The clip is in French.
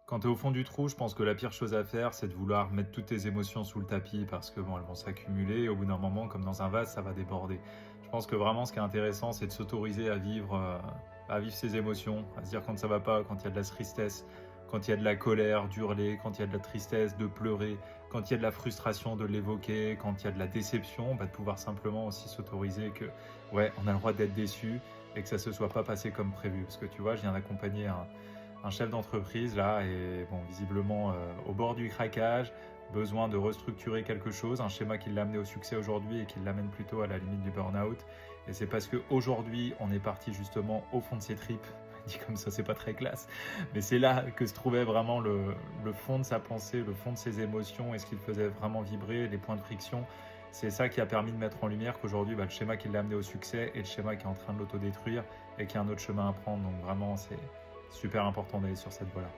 Quand tu es au fond du trou, je pense que la pire chose à faire, c'est de vouloir mettre toutes tes émotions sous le tapis parce que bon, elles vont s'accumuler et au bout d'un moment, comme dans un vase, ça va déborder. Je pense que vraiment, ce qui est intéressant, c'est de s'autoriser à vivre ses émotions, à se dire quand ça va pas, quand il y a de la tristesse, quand il y a de la colère, d'hurler, quand il y a de la tristesse, de pleurer, quand il y a de la frustration, de l'évoquer, quand il y a de la déception, bah, de pouvoir simplement aussi s'autoriser que, ouais, on a le droit d'être déçu et que ça se soit pas passé comme prévu. Parce que tu vois, je viens d'accompagner un chef d'entreprise là et bon visiblement au bord du craquage, besoin de restructurer quelque chose, un schéma qui l'a amené au succès aujourd'hui et qui l'amène plutôt à la limite du burn-out. Et c'est parce qu'aujourd'hui on est parti justement au fond de ses tripes, dit comme ça c'est pas très classe, mais c'est là que se trouvait vraiment le fond de sa pensée, le fond de ses émotions et ce qui le faisait vraiment vibrer, les points de friction. C'est ça qui a permis de mettre en lumière qu'aujourd'hui le schéma qui l'a amené au succès est le schéma qui est en train de l'autodétruire et qu'il y a un autre chemin à prendre. Donc vraiment c'est super important d'aller sur cette voie-là.